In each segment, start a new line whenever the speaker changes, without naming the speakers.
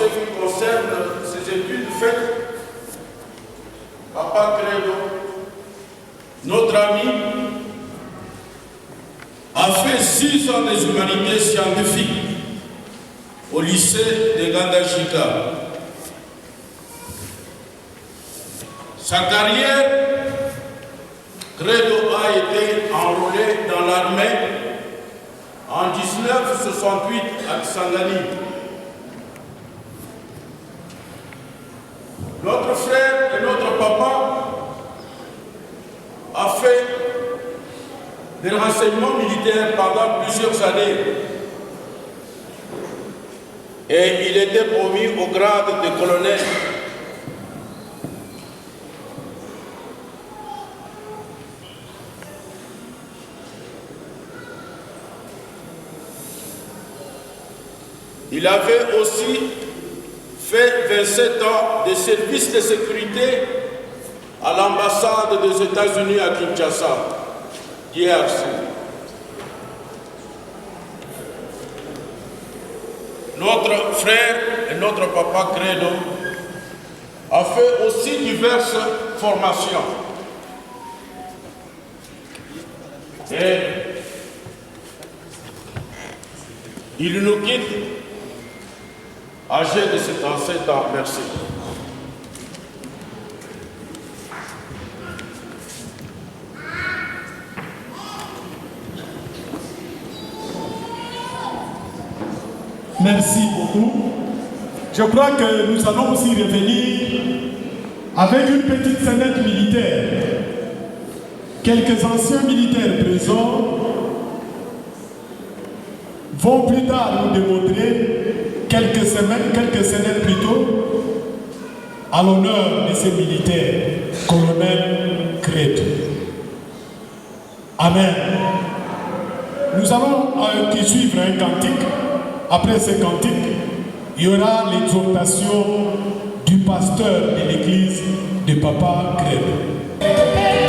ce qui concerne ces études faites, Papa Credo, notre ami, a fait 6 ans des humanités scientifiques au lycée de Gandajika. Sa carrière, Credo a été enrôlé dans l'armée en 1968 à Kisangani. Notre frère et notre papa a fait des renseignements militaires pendant plusieurs années et il était promu au grade de colonel. Il avait aussi fait 27 ans de service de sécurité à l'ambassade des États-Unis à Kinshasa, DRC. Notre frère et notre papa Credo a fait aussi diverses formations. Et il nous quitte âgé de 77 ans. Merci.
Merci beaucoup. Je crois que nous allons aussi revenir avec une petite scénette militaire. Quelques anciens militaires présents vont plus tard nous démontrer quelques scénettes plus tôt à l'honneur de ces militaires, colonel Credo. Amen. Nous allons suivre un cantique. Après ce cantique, il y aura l'exhortation du pasteur de l'église de Papa Credo.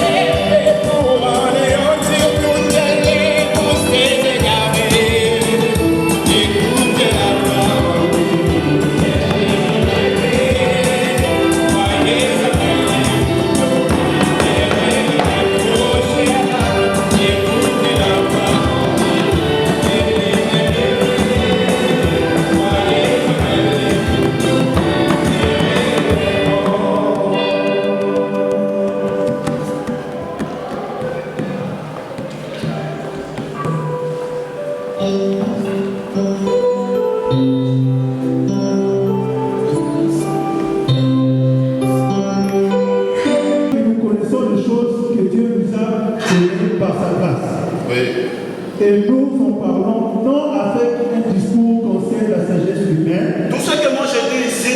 Et nous en parlons non avec un discours concernant la sagesse humaine.
Tout ce que moi je dis ici,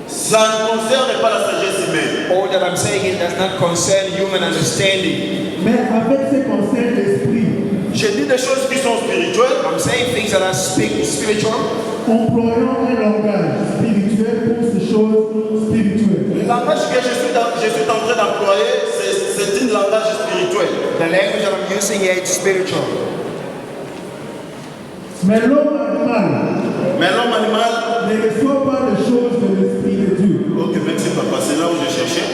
ça ne concerne pas la sagesse humaine.
All that I'm saying it does not concern human understanding.
Mais avec ce concerne l'esprit.
Je dis des choses qui sont spirituelles.
I'm saying things that are spiritual.
Employons un langage spirituel pour ces choses spirituelles.
Le langage que je suis en train d'employer, c'est un langage spirituel.
The language that I'm using here is spiritual.
Mais l'homme animal
ne
reçoit pas les choses de l'esprit de Dieu.
Ok, merci papa, c'est là où je cherchais.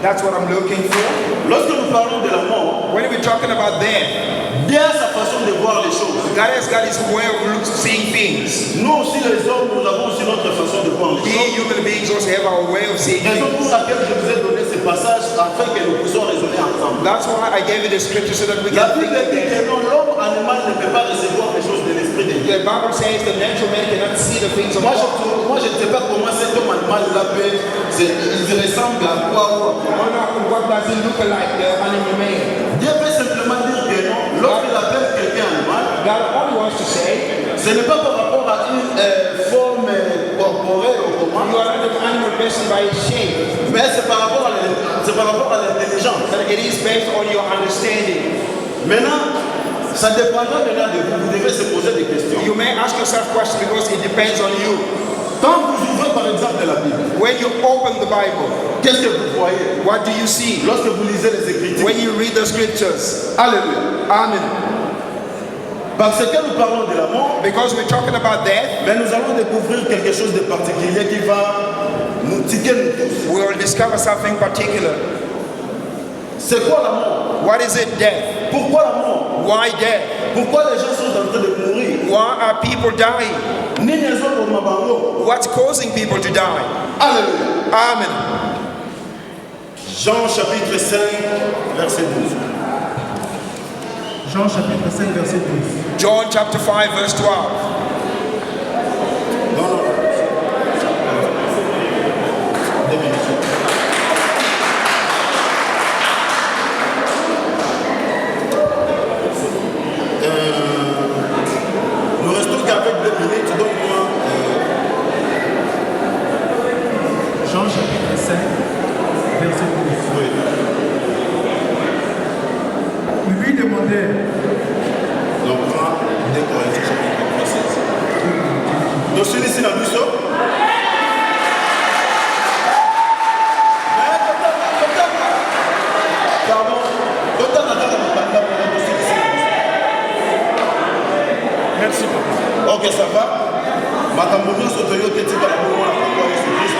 That's what I'm looking for.
Lorsque nous parlons de la mort,
when we're talking about death,
Dieu a sa façon de voir les choses.
God has got his way of seeing things.
Nous aussi les hommes, nous avons aussi notre façon de voir les choses.
We human beings also have our way of seeing
Raison pour
things.
laquelle je vous ai donné ce passage afin que nous puissions raisonner ensemble.
That's why I gave you the scripture so that we
La
can
Bible
think
dit
again.
que non, l'homme animal ne peut pas recevoir les choses de l'esprit de Dieu.
The Bible says the natural man cannot see the things of God.
Moi, je ne sais pas comment cet homme animal là peut. Il ressemble à quoi ou à quoi.
What does it look like, the animal man?
Dieu peut simplement dire que non. Lorsqu'il appelle quelqu'un animal,
God only wants to say,
ce n'est pas par rapport à une forme corporelle ou comment.
you are not an animal person by its shape,
Mais c'est par rapport à l'intelligence.
but it is based on your understanding.
Maintenant, ça dépendra de là de vous. Vous devez se poser des questions.
You may ask yourself questions because it depends on you.
Quand vous ouvrez par exemple la Bible,
When you open the Bible,
qu'est-ce que vous voyez?
what do you see?
Lorsque vous lisez les Écritures.
When you read the scriptures.
Alléluia.
Amen.
Parce que nous parlons de la mort,
because we're talking about death,
mais nous allons découvrir quelque chose de particulier qui va nous tiquer nous tous.
we will discover something particular.
C'est quoi la mort?
What is it, death?
Pourquoi la mort?
Why death?
Pourquoi les gens sont en train de mourir?
Why are people dying? What's causing people to die?
Alléluia.
Amen.
Jean chapitre 5, verset 12.
Jean chapitre 5, verset 12.
John chapter 5, verse 12.
Non, non. Deux minutes. Nous restons qu'avec 2 minutes, donc moi.
Jean chapitre 5, verset 12.
Oui.
Ils lui demandèrent.
Donc, prends 2 Corinthiens chapitre 16. Donc, celui-ci n'a vu ça? Pardon. Merci beaucoup. Ok, ça va. Madame Mounion Sotoyo, qui est dans la mouvement, la foi Jésus Christ.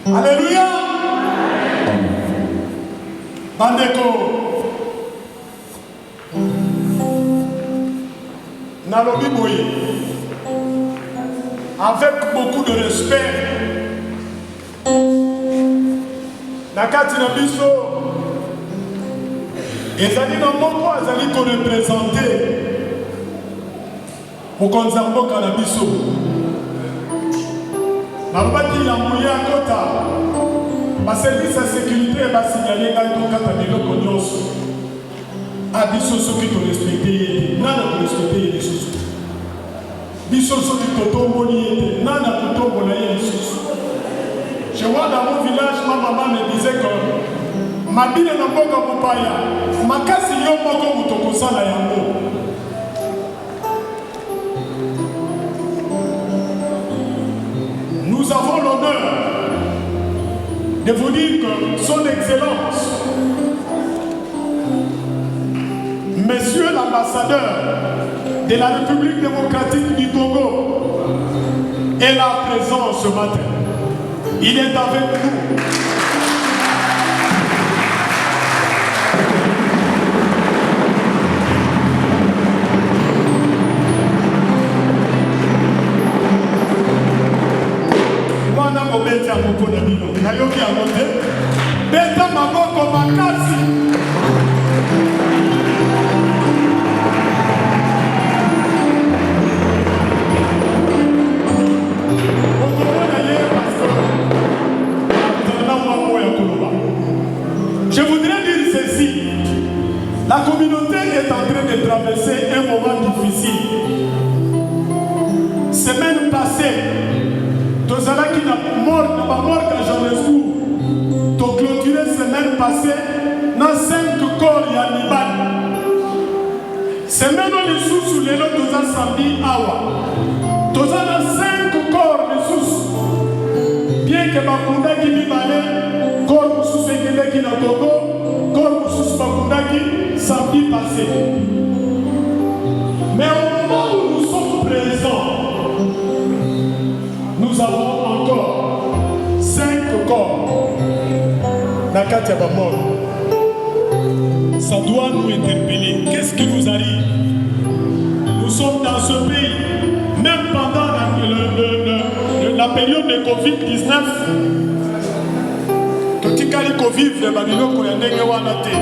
Alléluia. Bandeko. Nalobi boye. Avec beaucoup de respect. Nakati na biso. Ezali na moko azali ko représenter. Mokonzi mboka na biso. Nalobaki ya moya kota baservice ya sécurité basignale ngai tokata biloko nyonso biso soki torespecte ye te nana korespecte ye lisusu biso soki totomboli ye te nana kotombola ye lisusu. Je vois dans mon village ma maman me disait que mabine na mboka mopaya makasi yo moko moto kosala yango. Nous avons l'honneur de vous dire que Son Excellence, Monsieur l'ambassadeur de la République démocratique du Congo, est là présent ce matin. Il est avec nous. Beta moko na bino nayoki yango te beta maboko makasi. La communauté est en train de traverser un moment difficile. Semaine passée, Tozala qui n'a pas mort qu'à Johannesburg, tu clôturé semaine passée dans 5 corps Yaniban. Semaine où les sous les lots Toza Sambi Awa. Toza dans 5 corps de sous. Bien que Bakunda qui Mibale, corps sous Sekele qui n'a Togo, corps sous Bakunda qui Sambi passé. Mais au moment où nous sommes présents, nous avons encore 5 corps. Nakatia Bamor. Ça doit nous interpeller. Qu'est-ce qui nous arrive? Nous sommes dans ce pays, même pendant la période de Covid-19. Totikali Covid, le Babylone, Koyandenge Wanate.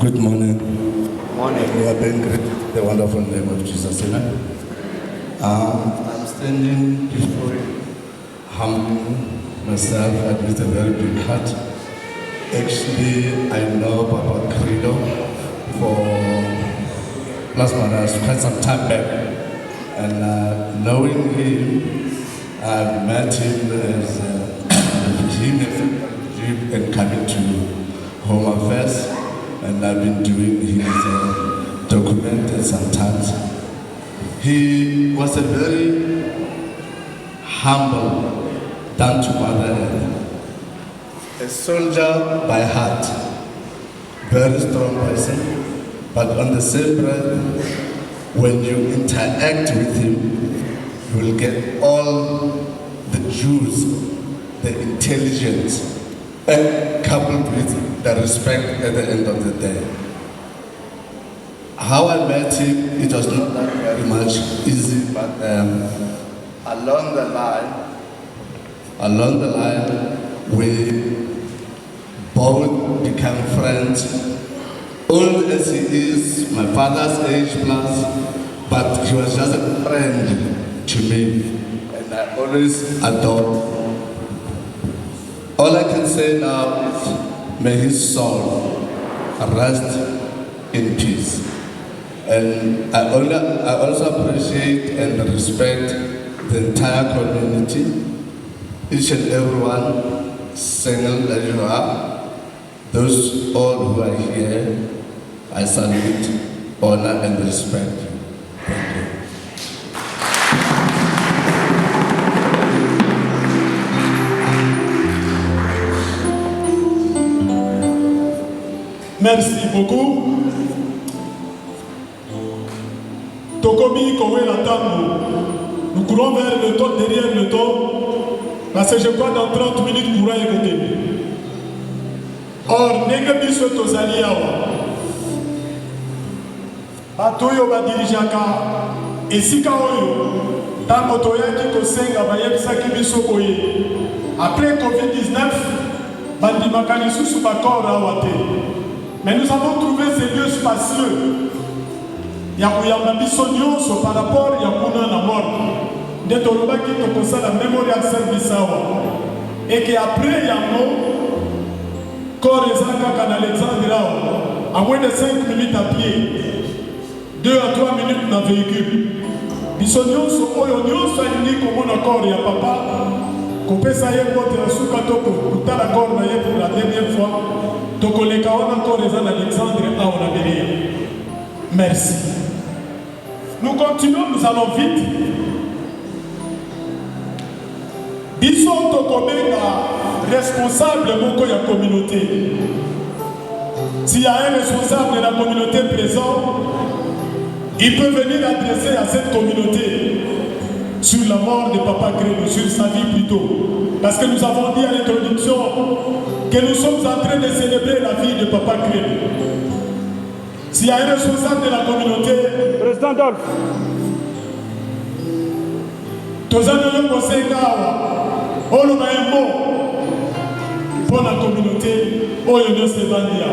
Good morning. Morning. We are being greeted in the wonderful name of Jesus. Amen. I'm standing before you, humbling myself with a very big heart. Actually, I know Papa Credo for last month, quite some time back. And knowing him, I've met him as and coming to Home Affairs. And I've been doing his document sometimes. He was a very humble, down to mother earth, a soldier by heart, very strong person, but on the same breath, when you interact with him, you will get all the juice, the intelligence, and coupled with the respect at the end of the day. How I met him, it was not that very much easy, but along the line, we both became friends. Old as he is, my father's age plus, but he was just a friend to me, and I always adored. All I can say now is, may his soul rest in peace. And I also appreciate and respect the entire community, each and everyone, single as you are. Those all who are here, I salute, honor, and respect you. Thank you.
Merci beaucoup. Tokomi Kowe Latambo. Nous courons vers le temps, derrière le temps, parce que je crois dans 30 minutes, courant est côté. Or, Negebiso Tozali Awa. Atoyo va diriger et si Kaoyo, tant Otoya qui Kosenga, Bayebsa Kibiso Koye. Après Covid-19, Bandimaka Lisusu Bakor Awate. Mais nous avons trouvé ces lieux spacieux. Yakuyamba Bissonioso par rapport à Yakuna na mort. De Toloba qui te concerne la Memorial Service. Et qu'après Yamo, corps Ezaka Kan Alexandre, à moins de 5 minutes à pied, 2 à 3 minutes dans le véhicule. Bissonioso, Oyonioso, il dit comment encore ya papa. Kopesa ye bote ya sukato pour la corps pour la dernière fois. Tokoleka wana corps Alexandre a on a derrière. Merci. Nous continuons, nous allons vite. Bisson Tokobenga, responsable de la communauté. S'il y a un responsable de la communauté présent, il peut venir adresser à cette communauté sur la mort de Papa Credo, sur sa vie plutôt. Parce que nous avons dit à l'introduction que nous sommes en train de célébrer la vie de Papa Credo. S'il y a un responsable de la communauté,
Président Dolph,
Tozano Mosengawa, Oloba Embo, pour la communauté, Oyono Sebandia.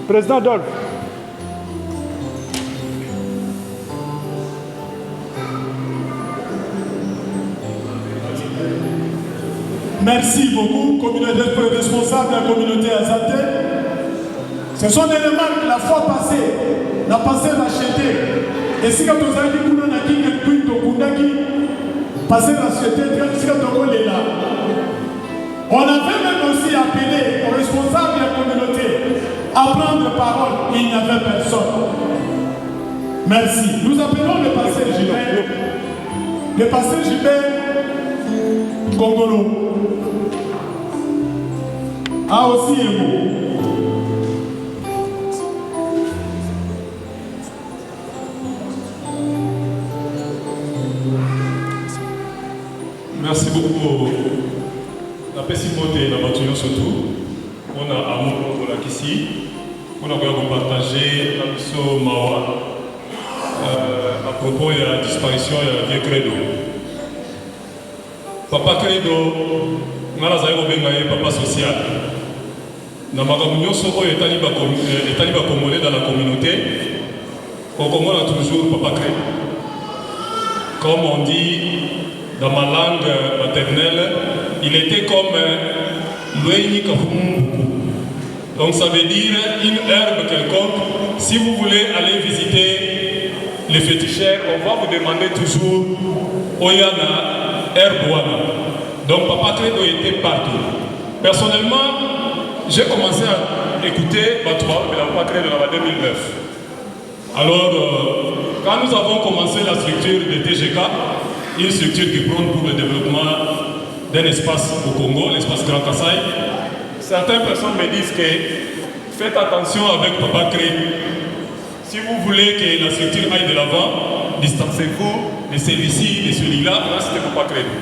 Président Dolph.
Merci beaucoup, communauté responsable de la communauté Azate. Ce sont des remarques la fois passée, la passée racheté. Et si quand vous avez dit que nous avons dit passé racheté, on avait même aussi appelé aux responsables de la communauté à prendre parole. Il n'y avait personne. Merci. Nous appelons le pasteur Gilbert. Le pasteur Gilbert Congolo. Ah aussi un mot.
Merci beaucoup. La pessimité dans votre surtout. On a amour pour la Kissi. On a voulu partager la mission Mawa à propos de la disparition de la vieille Credo. Papa Credo, on a papa social. Dans ma communauté, il est allé dans la communauté. On a toujours Papa Credo. Comme on dit dans ma langue maternelle, il était comme l'Oeini Kahumbu. Donc ça veut dire une herbe quelconque. Si vous voulez aller visiter les féticheurs, on va vous demander toujours Oyana, herbe Wana. Donc Papa Credo était partout. Personnellement, j'ai commencé à écouter Batouba de la Papa Credo en 2009. Alors, quand nous avons commencé la structure de TGK, une structure qui prône pour le développement d'un espace au Congo, l'espace Grand Kassai, certaines personnes me disent que faites attention avec Papa Credo. Si vous voulez que la structure aille de l'avant, distancez-vous de celui-ci, de celui-là, là c'était Papa Credo.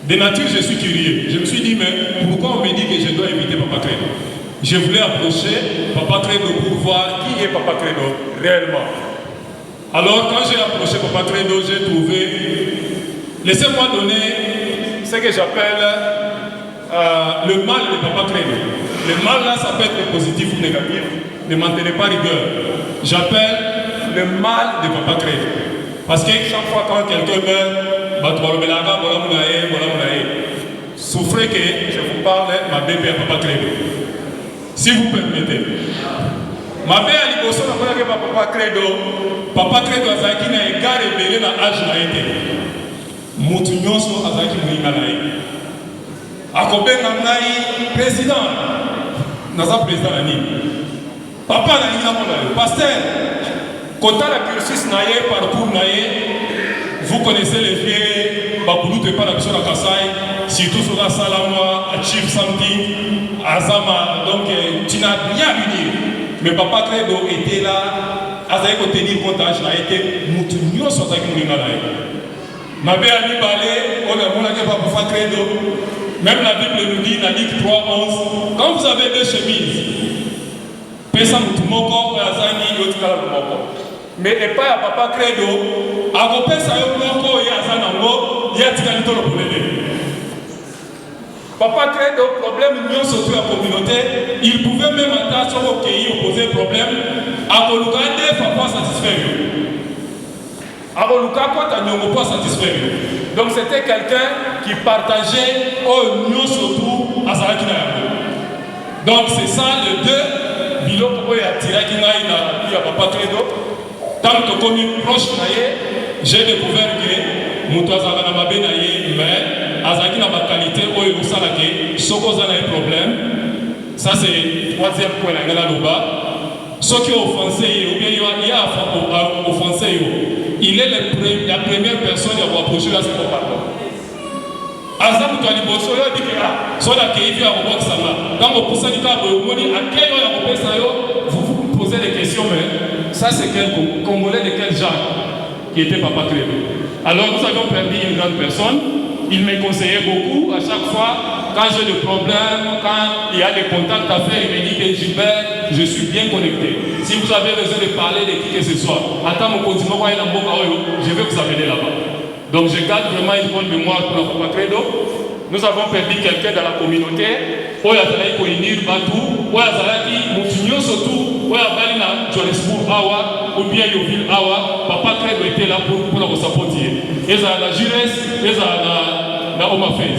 De nature, je suis curieux. Je me suis dit, mais pourquoi on me dit que je dois éviter Papa Credo? Je voulais approcher Papa Credo pour voir qui est Papa Credo réellement. Alors, quand j'ai approché Papa Credo, j'ai trouvé... Laissez-moi donner ce que j'appelle le mal de Papa Credo. Le mal là, ça peut être positif ou négatif. Ne maintenez pas rigueur. J'appelle le mal de Papa Credo. Parce que chaque fois quand quelqu'un meurt, souffrez que je vous parle, ma bébé à Papa Credo. Si vous permettez. Ma bébé à l'Ibosso, Papa Credo a zaki na égard rebelle na âge na été. Mutu nyonso azaki muinga na ye. Akobenga ngai président. Naza président na nini. Papa na nini na mona yo. Pasteur, kota la cursus na ye, parcours na ye. Vous connaissez les vieux Baboulouté par la mission à Kassai, surtout sur la Salama, Achieve Something, Azama, donc tu n'as rien à lui dire. Mais Papa Credo était là, Azaï ko tenir compte âge a été Moutounio sur Azaï Mouringa. Ma belle ami Balé, on a mon Papa Credo, même la Bible nous dit, dans Luc 3:11, quand vous avez deux chemises, Pesa Moutoumoko, Azani, Yotkala Moutomoko. Mais et pas à Papa Credo, à Gopé Sayomoko et Azanango, il y a Tikalito le Poulé. Papa Credo, problème union surtout la communauté, il pouvait même attacher au pays, opposer problème, à Golugande, Papa satisfait. À Golugande, quoi, t'as pas satisfait. Donc c'était quelqu'un qui partageait au union surtout à Sarakina. Donc c'est ça le deux, Bilo Popo et Tirakina, il a dit à Papa Credo. Tant que comme proche j'ai découvert que Moutouazana m'a bien mais Azaki n'a pas de qualité, ou il vous savez que Sokoza a un problème. Ça c'est le troisième point dans la Loba. Ce qui est offensé, ou bien il y a offensé, il est la première personne à vous approcher là, c'est mon pardon. aza mutu aliboso yo dike soki akei vi akobwakisanga ntango opusani kaka boye omoni akei oyo akopesa yo vous vous posez des questions, mais ça c'est quel Congolais de quel genre qui était Papa Credo. Alors nous avions perdu une grande personne. Il me conseillait beaucoup à chaque fois quand j'ai des problèmes, quand il y a des contacts à faire, il me dit que Gilbert, je suis bien connecté. Si vous avez besoin de parler de qui que ce soit, attends mon continent, je vais vous amener là-bas. Donc je garde vraiment une bonne mémoire pour la Papa Credo. Nous avons perdu quelqu'un dans la communauté. Oyo azalaki koinir batu, oyo azalaki mutu surtout, oyo abali na Johannesburg awa, ou bien Yoville awa, Papa Credo était là pour nous supporter. Et ça la Jures, et ça la Home Affairs.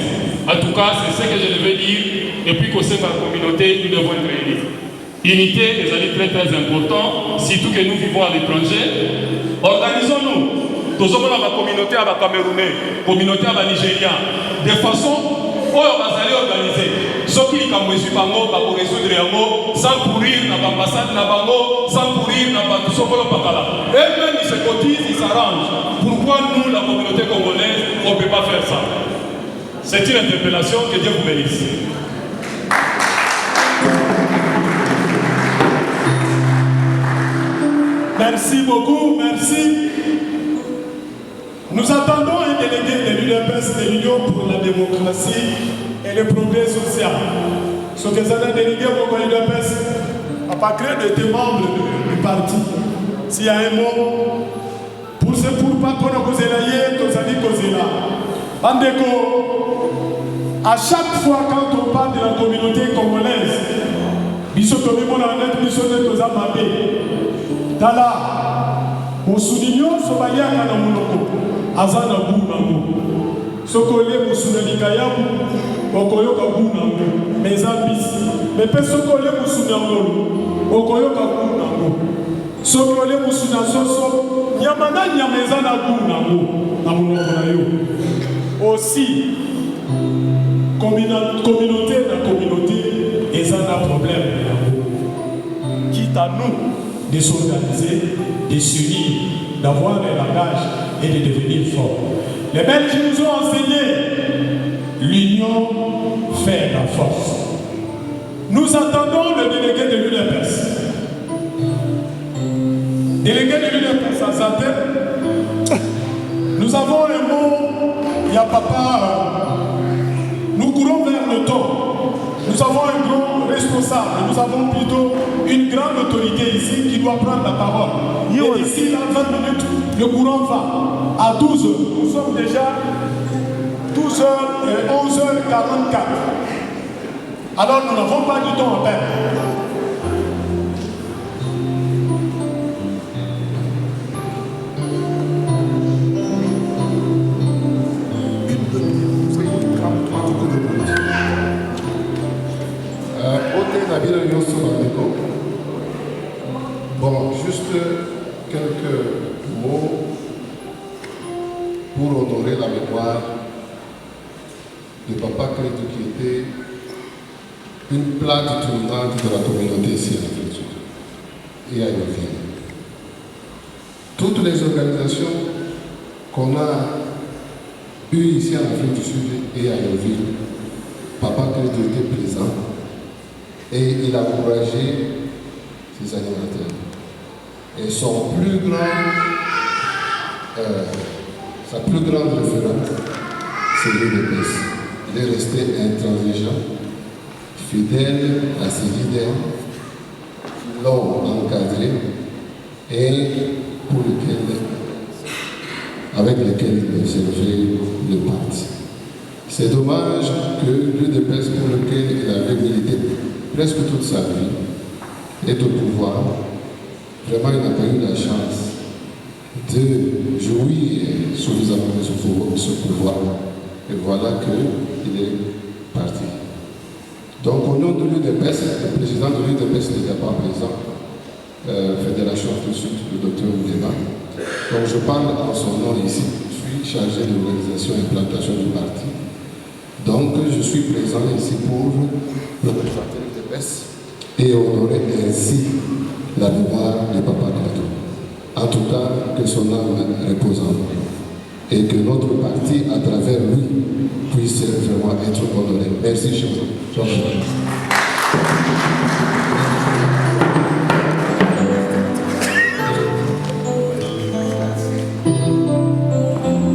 En tout cas, c'est ce que je devais dire. Et puis qu'au sein de la communauté, nous devons être unis. Unité, les alliés très très importants, surtout que nous vivons à l'étranger. Organisons-nous. Tous sommes dans la communauté à la Camerounais, communauté à la Nigérien, de façon où on va aller organiser. Ce qui est comme résoudre sans courir dans l'ambassade, sans courir dans tout ce qu'on a. Et même ils se cotisent, ils s'arrangent. Pourquoi nous, la communauté congolaise, on ne peut pas faire ça? C'est une interpellation, que Dieu vous bénisse.
Merci beaucoup, merci. Nous attendons un délégué de l'UDPS de l'Union pour la démocratie et le progrès social. Ce que ça a délégué pour l'UDPS, Papa Credo était membre du parti. S'il y a un mot, pour ce pour pas qu'on a causé là, qu'on a dit causé là. Andeko, à chaque fois quand on parle de la communauté congolaise, Bissotomi Monanet, Bissotomi Tozamabé, Tala, on souligne ce bailliage à la monoko. Azana Bounamou. Ce collègue Moussounalikayabu, Okoyoka Bounamou, mes abis. Mais pas ce collègue Moussounamou, Okoyoka Bounamou. Ce collègue Moussounassoso, Yamana Yamezana Bounamou, Namunokonayo. Aussi, communauté na communauté, et ça a un problème. Quitte à nous de s'organiser, de s'unir, d'avoir un langage et de devenir fort. Les Belges nous ont enseigné l'union fait la force. Nous attendons le délégué de l'UDPS. Délégué de l'UDPS à Zatem, nous avons un mot, il y a papa, nous courons vers le temps. Nous avons un grand responsable, nous avons plutôt une grande autorité ici qui doit prendre la parole. Et d'ici là, 20 minutes, le courant va à 12h. Nous sommes déjà 12h et 11h44. Alors nous n'avons pas du temps à perdre.
Bon, juste quelques mots pour honorer la mémoire de Papa Credo qui était une plaque tournante de la communauté ici à l'Afrique du Sud et à Yoville. Toutes les organisations qu'on a eues ici en Afrique du Sud et à Yoville, Papa Credo était présent et il a encouragé ses animateurs. Et son plus grand, sa plus grande référence, c'est l'UDPS. Il est resté intransigeant, fidèle à ses leaders qui l'ont encadré et avec lesquels il a servi le parti. C'est dommage que l'UDPS pour lequel il avait milité presque toute sa vie est au pouvoir. Vraiment, il n'a pas eu la chance de jouir suffisamment de ce pouvoir. Et voilà qu'il est parti. Donc, au nom de l'UDPS, le président de l'UDPS n'était pas présent, Fédération du Sud, le docteur Oudema. Donc, je parle en son nom ici. Je suis chargé de l'organisation et implantation du parti. Donc, je suis présent ici pour représenter l'UDPS et honorer ainsi la mémoire de Papa Credo. En tout cas, que son âme repose en paix. et que notre parti, à travers lui, puisse vraiment être honoré. Merci, cher Georges.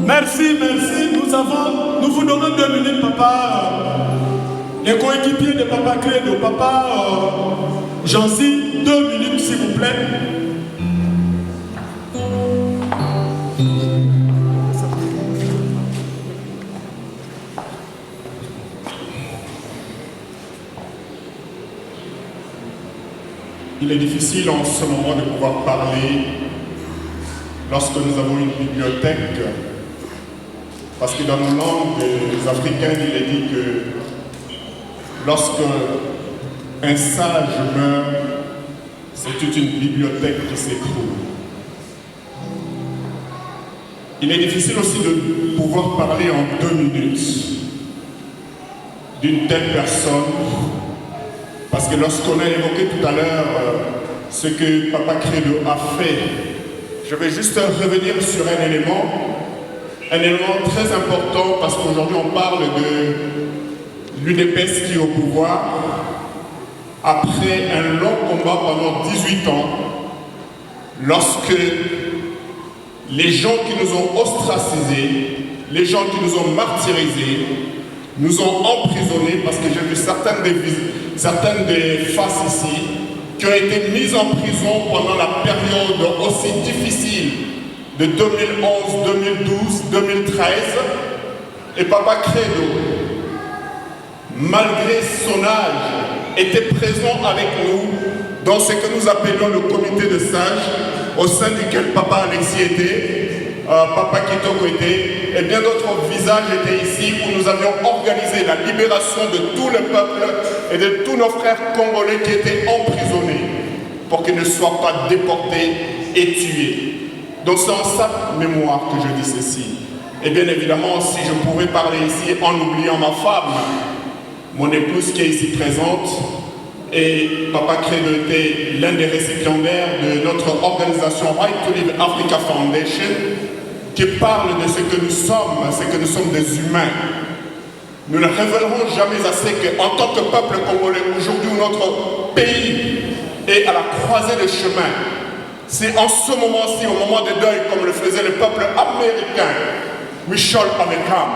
Merci, merci. Nous vous donnons 2 minutes, papa. Les coéquipiers de Papa Credo, papa Jancy, 2 minutes, s'il vous plaît.
Il est difficile en ce moment de pouvoir parler lorsque nous avons une bibliothèque, parce que dans nos langues africaines, il est dit que lorsque un sage meurt, c'est toute une bibliothèque qui s'écroule. Il est difficile aussi de pouvoir parler en 2 minutes d'une telle personne, parce que lorsqu'on a évoqué tout à l'heure ce que Papa Credo a fait, je vais juste revenir sur un élément très important, parce qu'aujourd'hui on parle de l'UDPS qui est au pouvoir, après un long combat pendant 18 ans, lorsque les gens qui nous ont ostracisés, les gens qui nous ont martyrisés, nous ont emprisonnés, parce que j'ai vu certaines des faces ici qui ont été mises en prison pendant la période aussi difficile de 2011, 2012, 2013. Et Papa Credo, malgré son âge, était présent avec nous dans ce que nous appelons le comité de sages, au sein duquel Papa Alexis était, Papa Kitoko était, et bien d'autres visages étaient ici, où nous avions organisé la libération de tout le peuple et de tous nos frères congolais qui étaient emprisonnés, pour qu'ils ne soient pas déportés et tués. Donc c'est en sa mémoire que je dis ceci. Et bien évidemment, si je pouvais parler ici en oubliant ma femme, mon épouse qui est ici présente, et Papa Credo était l'un des récipiendaires de notre organisation Right to Live Africa Foundation, qui parle de ce que nous sommes, c'est que nous sommes des humains. Nous ne révélerons jamais assez qu'en tant que peuple congolais, aujourd'hui où notre pays est à la croisée des chemins, c'est en ce moment-ci, au moment de deuil, comme le faisait le peuple américain, we shall overcome.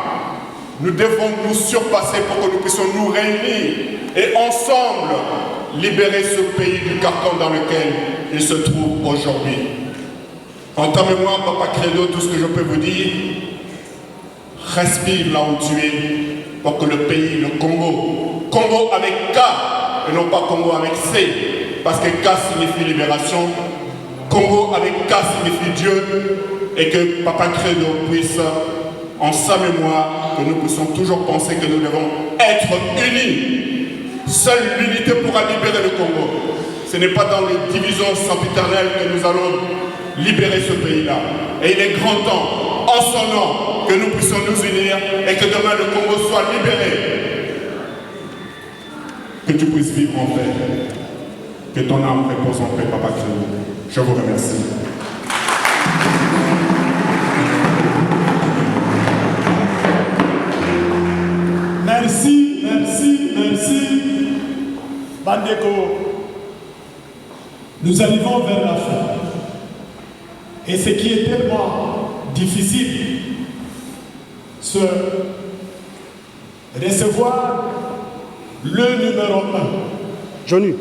Nous devons nous surpasser pour que nous puissions nous réunir et ensemble libérer ce pays du carcan dans lequel il se trouve aujourd'hui. En ta mémoire, Papa Credo, tout ce que je peux vous dire, respire là où tu es pour que le pays, le Congo avec K et non pas Congo avec C, parce que K signifie libération, Congo avec K signifie Dieu, et que Papa Credo puisse, en sa mémoire, que nous puissions toujours penser que nous devons être unis. Seule l'unité pourra libérer le Congo. Ce n'est pas dans les divisions sempiternelles que nous allons libérer ce pays-là. Et il est grand temps, en son nom, que nous puissions nous unir et que demain le Congo soit libéré. Que tu puisses vivre en paix. Que ton âme repose en paix, Papa Credo. Je vous remercie.
Merci, merci, merci. Bandeko, nous arrivons vers la fin. Et ce qui est tellement difficile, c'est recevoir le numéro 1.
Johnny.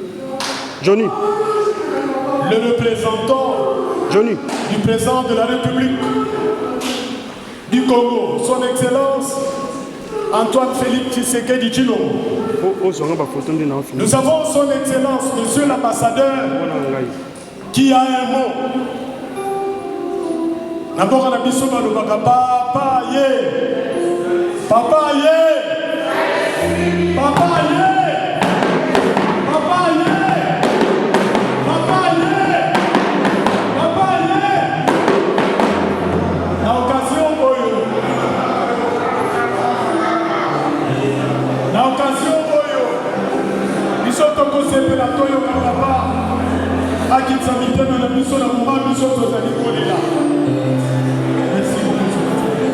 Le représentant du président de la République du Congo, son Excellence Antoine Félix Tshisekedi Tshilombo. Nous avons son Excellence, Monsieur l'ambassadeur, qui a un mot. D'abord, on a mis Papa Yé, Papa Yé, Papa Yé, Papa Yé, Papa Yé, Papa Yé. La occasion, biso tokosepela toyoka papa akitisa mitema na biso na moma biso tozali kolela. Merci beaucoup.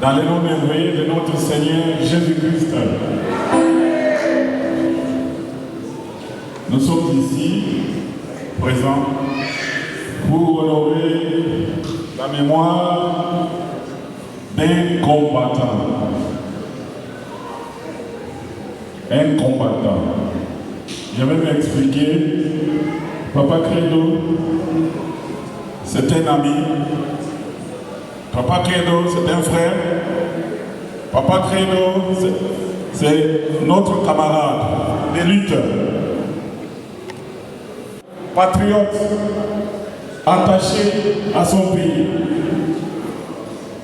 dans le nom merveilleux de notre Seigneur Jésus-Christ. Nous sommes ici, présents, pour honorer la mémoire d'un combattant. Un combattant. Je vais m'expliquer. Papa Credo, c'est un ami. Papa Credo, c'est un frère. Papa Credo, c'est notre camarade de lutte. Patriote, attaché à son pays,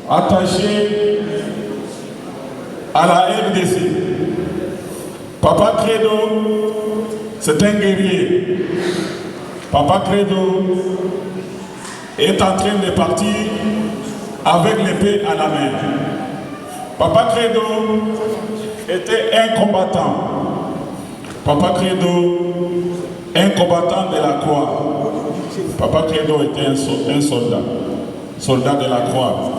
attaché à la RDC. Papa Credo, c'est un guerrier. Papa Credo est en train de partir avec l'épée à la main. Papa Credo était un combattant. Papa Credo, un combattant de la croix. Papa Credo était un soldat. Soldat de la croix.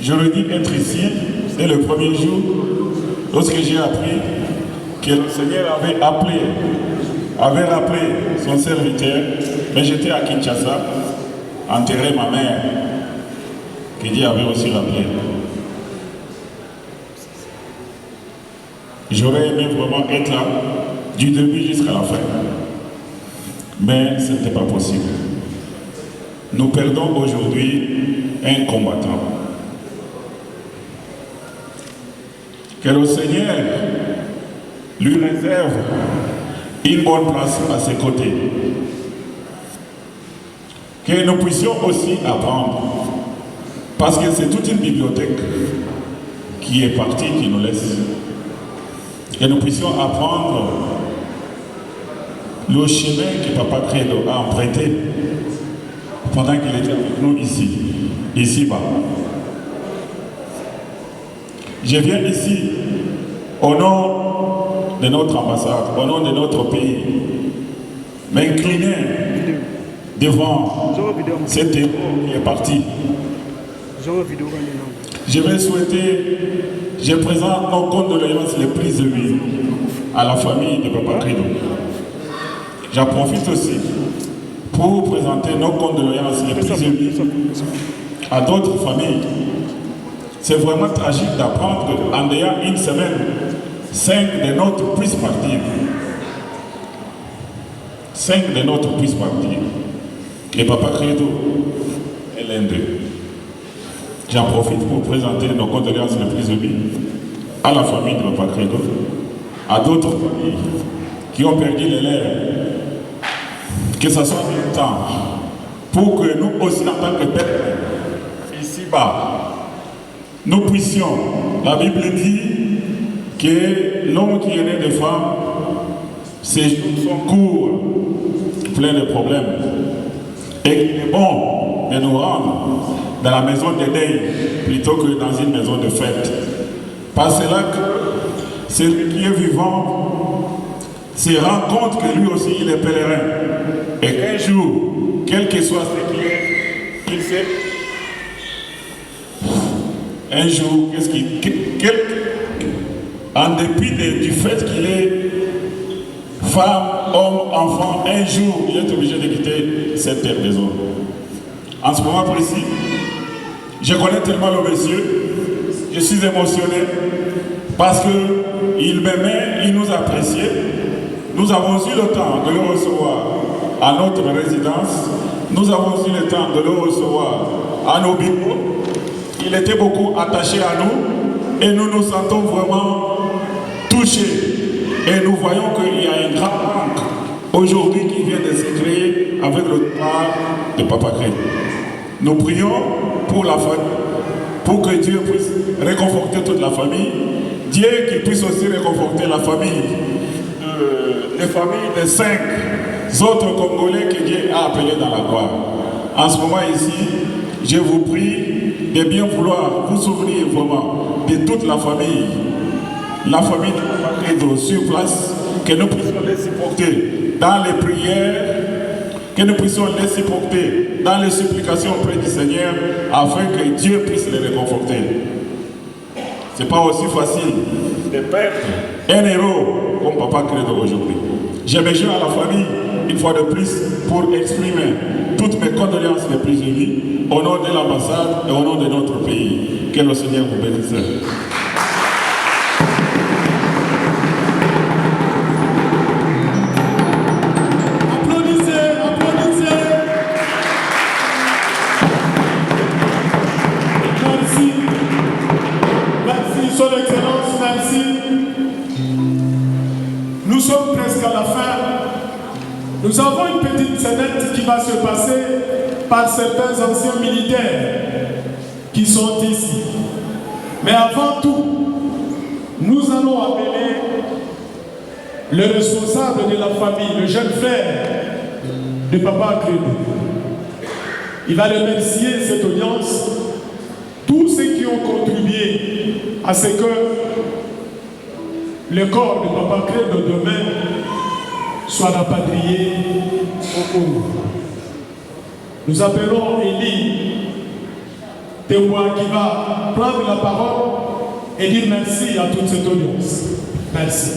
Je le dis être ici, dès le premier jour, lorsque j'ai appris que le Seigneur avait rappelé son serviteur, mais j'étais à Kinshasa, enterrer ma mère, que Dieu avait aussi rappelé. J'aurais aimé vraiment être là, du début jusqu'à la fin. Mais ce n'était pas possible. Nous perdons aujourd'hui un combattant. Que le Seigneur lui réserve une bonne place à ses côtés. Que nous puissions aussi apprendre. Parce que c'est toute une bibliothèque qui est partie, qui nous laisse. Que nous puissions apprendre le chemin que Papa Credo a emprunté pendant qu'il était avec nous ici-bas. Je viens ici au nom de notre ambassade, au nom de notre pays, m'incliner devant cet héros qui est parti. Je vais souhaiter, je présente nos condoléances les plus émues à la famille de Papa Credo. J'en profite aussi pour présenter nos condoléances les plus émues à d'autres familles. C'est vraiment tragique d'apprendre qu'en ayant une semaine, 5 de nôtres puissent partir. 5 de nôtres puissent partir. Et Papa Credo est l'un d'eux. J'en profite pour présenter nos condoléances les plus émues à la famille de Papa Credo, à d'autres familles qui ont perdu les leurs. Que ce soit le temps pour que nous aussi, en tant que peuple, ici-bas, nous puissions, la Bible dit que l'homme qui est né de femme, ses jours sont courts, plein de problèmes, et qu'il est bon de nous rendre dans la maison de deuil plutôt que dans une maison de fête. Parce que là que celui qui est vivant se rend compte que lui aussi il est pèlerin, et qu'un jour, quel que soit ce qu'il est, il sait. Un jour, en dépit du fait qu'il est femme, homme, enfant, un jour, il est obligé de quitter cette terre des hommes. En ce moment précis, je connais tellement le monsieur, je suis émotionné, parce qu'il m'aimait, il nous appréciait. Nous avons eu le temps de le recevoir à notre résidence, nous avons eu le temps de le recevoir à nos bureaux. Il était beaucoup attaché à nous et nous nous sentons vraiment touchés. Et nous voyons qu'il y a un grand manque aujourd'hui qui vient de se créer avec le départ de Papa Credo. Nous prions pour la famille, pour que Dieu puisse réconforter toute la famille. Dieu qui puisse aussi réconforter la famille, les familles des 5 autres Congolais que Dieu a appelés dans la gloire. En ce moment ici, je vous prie de bien vouloir vous souvenir vraiment de toute la famille de Papa Credo sur place, que nous puissions les supporter dans les prières, que nous puissions les supporter dans les supplications auprès du Seigneur afin que Dieu puisse les réconforter. C'est pas aussi facile de perdre un héros comme Papa Credo aujourd'hui. Je me joins à la famille une fois de plus pour exprimer toutes mes condoléances les plus émues au nom de l'ambassade et au nom de notre pays. Que le Seigneur vous bénisse. Son Excellence, merci. Nous sommes presque à la fin. Nous avons une petite scénette qui va se passer par certains anciens militaires qui sont ici. Mais avant tout, nous allons appeler le responsable de la famille, le jeune frère de Papa Credo. Il va remercier cette audience, tous ceux qui ont contribué à ce que le corps de Papa Credo demain soit rapatrié au Congo. Nous appelons Élie Tewa qui va prendre la parole et dire merci à toute cette audience. Merci.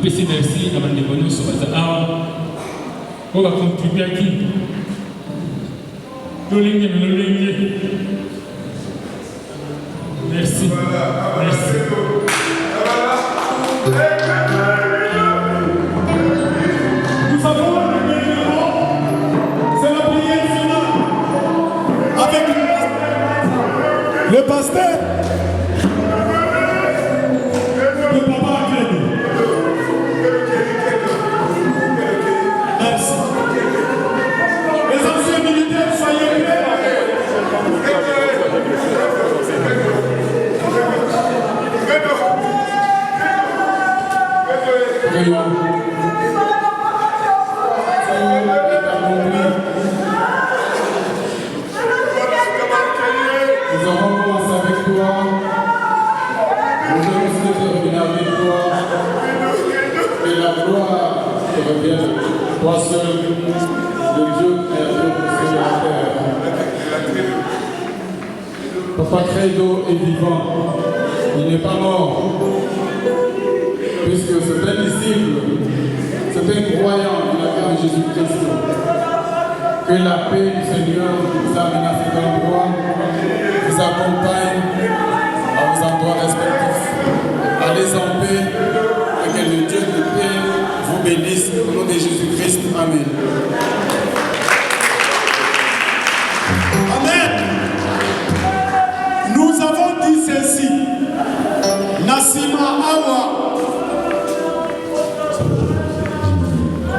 Merci à Bandeko nyonso baza awa oyo bakontribuaki lolenge na lolenge. Merci. Merci.
Nous avons c'est la prière finale avec le pasteur de Papa Credo. Merci. Les anciens militaires, soyez prêts.
Nous avons commencé avec toi. Nous allons se terminer avec toi. Que la gloire te revienne. Toi seul, le Dieu créateur du ciel et de la terre. Papa Credo est vivant. Il n'est pas mort. Puisque c'est un disciple, c'est un croyant de la vie de Jésus-Christ. Que la paix du Seigneur vous amène à cet endroit, vous accompagne à vos endroits respectifs. Allez en paix et que le Dieu de paix vous bénisse au nom de Jésus-Christ. Amen.
Amen. Nous avons dit ceci. Nassima Awa.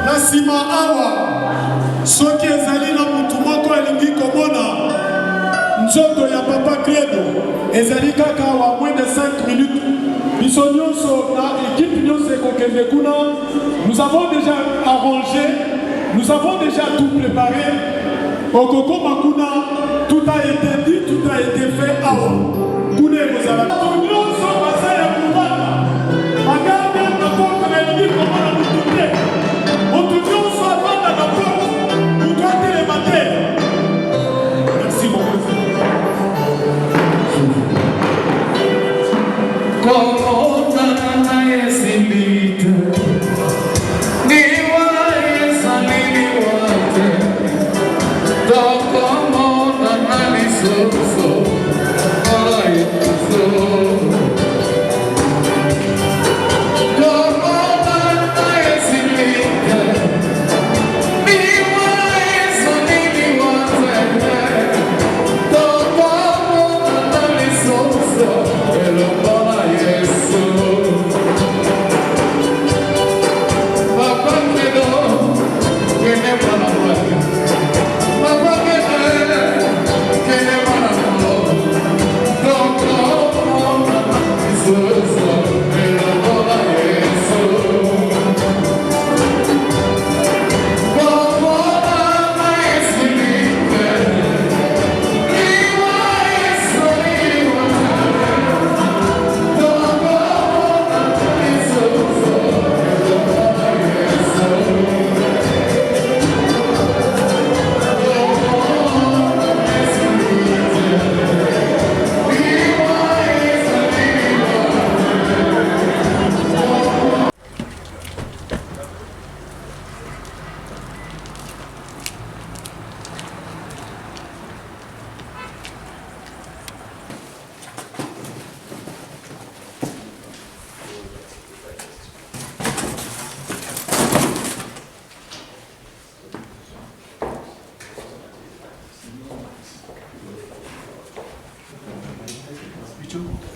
Nassima Awa. Soki ezali na mutu moko elingi komona nzoto ya Papa Credo ezali kaka wa moins de 5 minutes. Biso nyonso na équipe nyonso ekokende kuna. Nous avons déjà arrangé, nous avons déjà tout préparé. Okoko Makuna, tout a été dit, tout a été fait avant. Kuna ekozala. Nyonso basaya kubana. Baganda na porte elingi komona mutu te. Mutu nyonso avanda na porte. Merci beaucoup.
So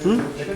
Papa,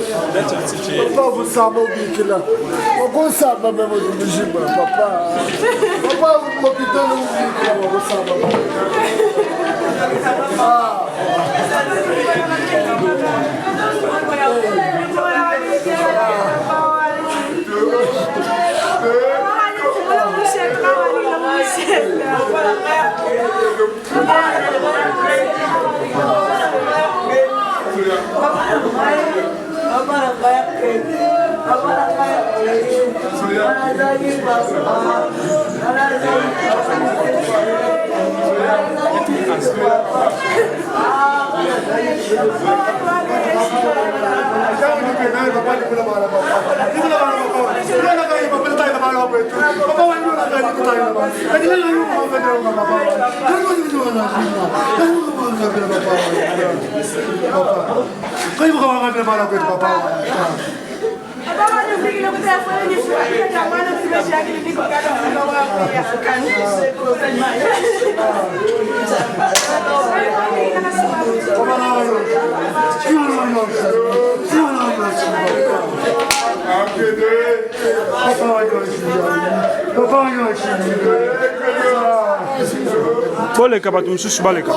Papa, vous savez où il est là. Vous savez même où il est là. Papa, vous m'occupez de où il est là. Vous savez. Papa,
Boleka bato mosusu baleka.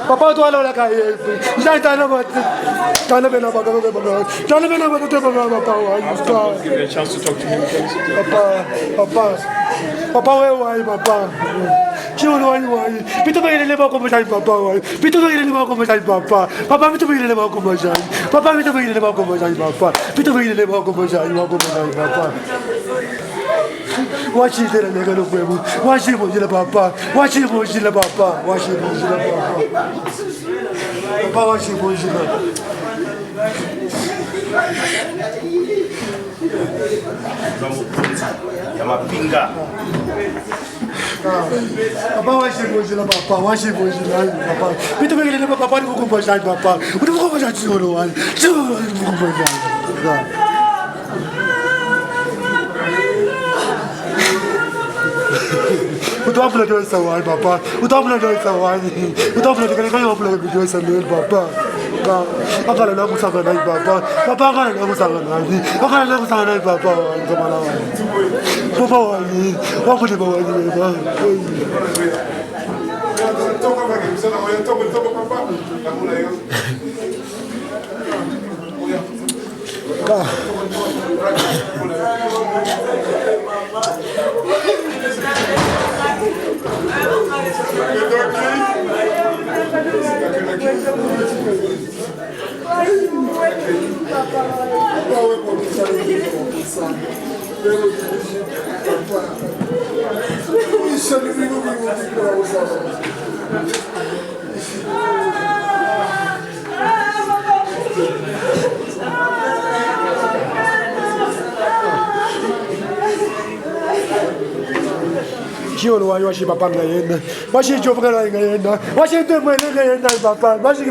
Papa tu ala ka ye jai tana bat tana bena ba ka ba tana bena ba te ba papa wa
Give me a chance to talk to him.
papa we papa Chulu wai pito ba ile ba ko ba jai papa wai pito ba ile ba ko ba jai papa papa pito ba ile ba ko ba jai papa pito ba ile ba ko ba jai papa pito ba ile ba ko ba jai papa Washi dera nega no puebu. Washi bojila papa. Washi bojila papa. Washi bojila papa. Papa washi bojila.
Ya mapinga.
Papa washi bojila papa. Washi bojila papa. Pito begele ne papa ni ko bojai papa. Udu ko bojai choro wan. Choro ko bojai. Udah pula jual sawal papa, udah pula jual sawal, udah pula kalau pula jual sawal papa. Apa kalau aku sangat naik papa, papa kalau aku sangat naik, papa kalau aku sangat naik papa, kemana lagi? Papa lagi, aku di bawah ini papa. Kiolo washi papa ngaenda, washi jofa ngaenda, washi temwe ngaenda papa, washi